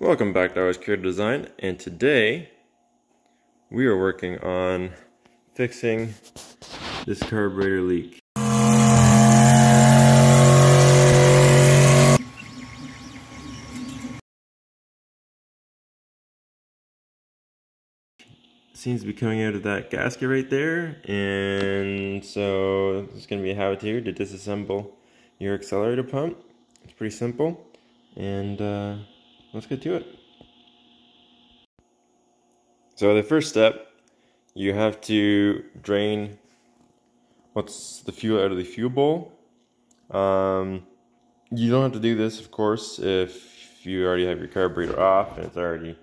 Welcome back to Creative Design, and today we are working on fixing this carburetor leak. Seems to be coming out of that gasket right there, and so there's going to be a how to disassemble your accelerator pump. It's pretty simple, and let's get to it. So the first step, you have to drain what's the fuel out of the fuel bowl. You don't have to do this, of course, if you already have your carburetor off and it's already,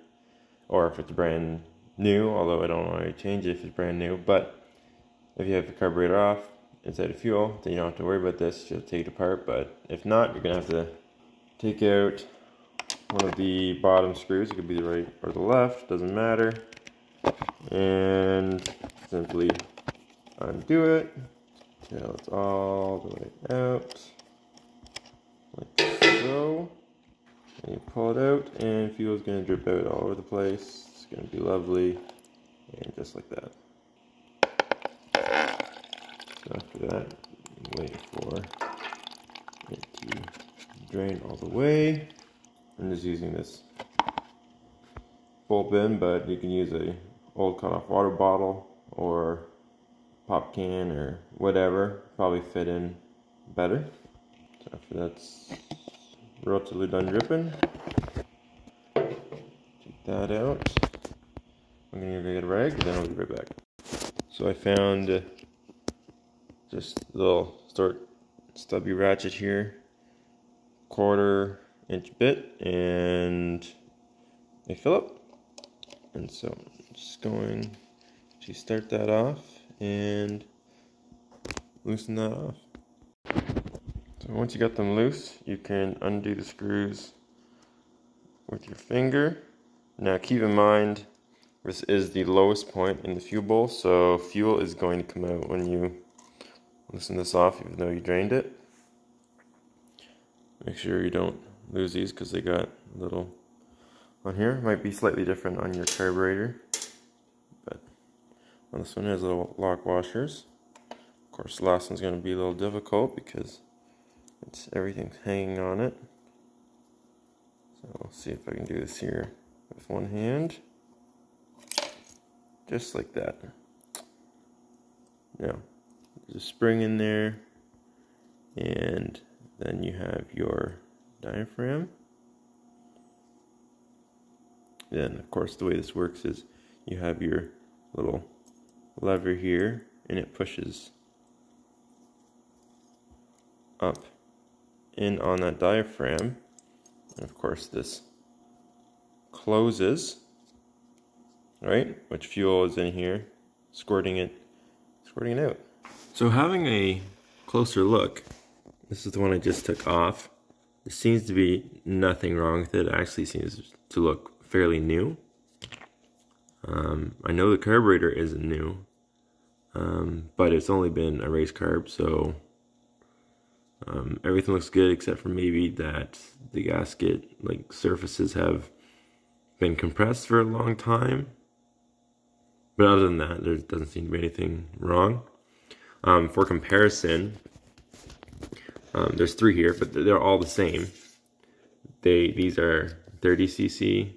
or if it's brand new, although I don't want to change it if it's brand new. But if you have the carburetor off inside of fuel, then you don't have to worry about this. Just take it apart. But if not, you're gonna have to take out one of the bottom screws. It could be the right or the left, doesn't matter, and simply undo it till it's all the way out, like so. And you pull it out, and fuel is going to drip out all over the place. It's going to be lovely, and just like that. So after that, wait for it to drain all the way. I'm just using this full bin, but you can use a old cut-off water bottle or pop can or whatever. Probably fit in better. So after that's relatively done dripping, take that out. I'm gonna go get a rag, and then I'll be right back. So I found just a little stubby ratchet here, 1/4 inch bit, and a Phillip. And so I'm just going to start that off and loosen that off. So once you got them loose, you can undo the screws with your finger. Now keep in mind, this is the lowest point in the fuel bowl, so fuel is going to come out when you loosen this off, even though you drained it. Make sure you don't lose these because they got a little on here. Might be slightly different on your carburetor, but on this one has little lock washers. Of course, the last one's going to be a little difficult because everything's hanging on it. So I'll see if I can do this here with one hand, just like that. Now there's a spring in there, and then you have your diaphragm. Then of course the way this works is you have your little lever here, and it pushes up in on that diaphragm, and of course this closes, right, which fuel is in here, squirting it out. So having a closer look, this is the one I just took off. There seems to be nothing wrong with it. It actually seems to look fairly new. I know the carburetor isn't new, but it's only been a race carb, so everything looks good except for maybe that the gasket surfaces have been compressed for a long time. But other than that, there doesn't seem to be anything wrong. For comparison, there's 3 here, but they're all the same. These are 30cc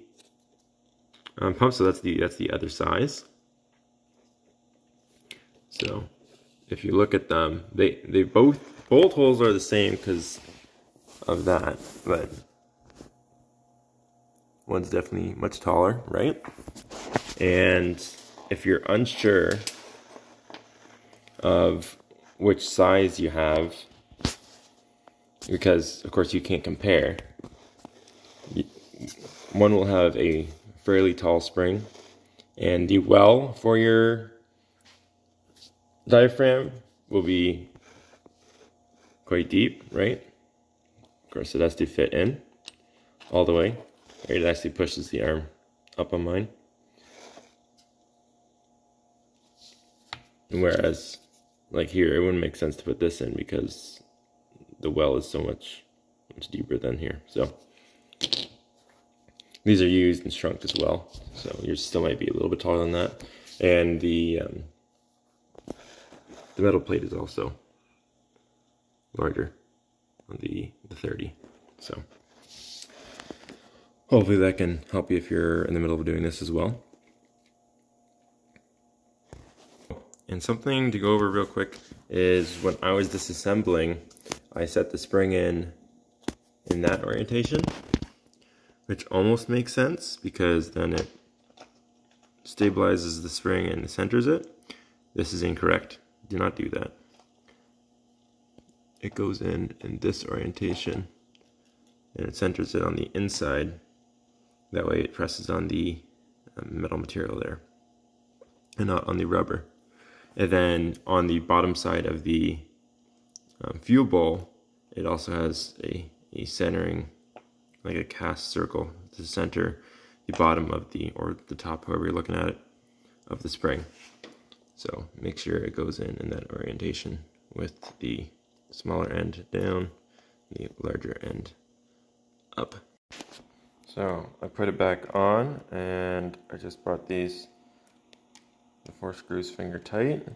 pumps, so that's the other size. So if you look at them, they both holes are the same because of that, but one's definitely much taller, right? And if you're unsure of which size you have, because of course you can't compare, one will have a fairly tall spring, and the well for your diaphragm will be quite deep, right? Of course it has to fit in all the way. It actually pushes the arm up on mine. Whereas, like here, it wouldn't make sense to put this in because the well is so much deeper than here. So These are used and shrunk as well, so yours still might be a little bit taller than that. And the metal plate is also larger on the 30. So hopefully that can help you if you're in the middle of doing this as well. And something to go over real quick is when I was disassembling, I set the spring in that orientation, which almost makes sense because then it stabilizes the spring and centers it. This is incorrect. Do not do that. It goes in this orientation and it centers it on the inside. That way it presses on the metal material there and not on the rubber. And then on the bottom side of the fuel bowl, it also has a centering, like a cast circle to center the bottom of or the top, however you're looking at it, of the spring. So make sure it goes in that orientation with the smaller end down, the larger end up. So I put it back on, and I just brought the 4 screws finger tight.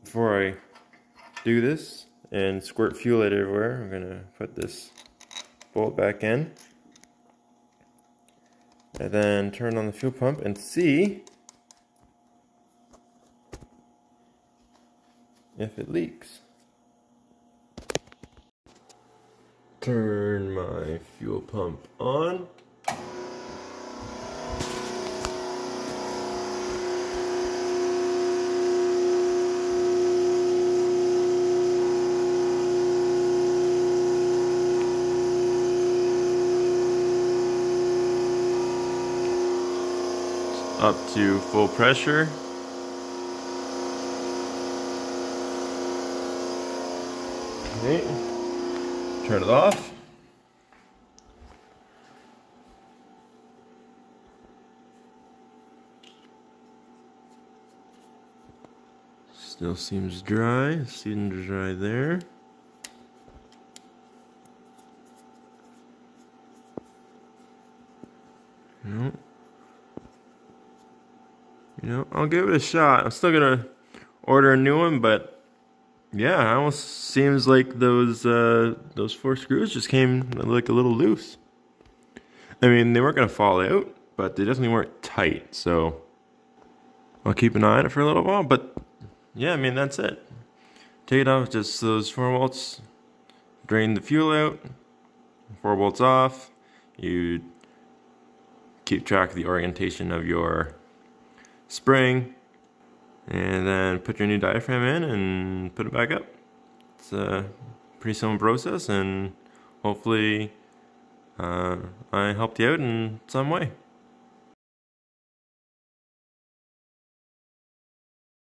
Before I do this and squirt fuel everywhere, I'm gonna put this bolt back in and then turn on the fuel pump and see if it leaks. Turn my fuel pump on. Up to full pressure. Okay. Turn it off. Still seems dry. Seems dry there. Nope. You know, I'll give it a shot. I'm still gonna order a new one, but yeah, it almost seems like those 4 screws just came like a little loose. I mean, they weren't gonna fall out, but they definitely weren't tight. So I'll keep an eye on it for a little while. But yeah, I mean, that's it. Take it off, just those 4 bolts. Drain the fuel out. 4 bolts off. You keep track of the orientation of your spring, and then put your new diaphragm in and put it back up. It's a pretty simple process, and hopefully I helped you out in some way.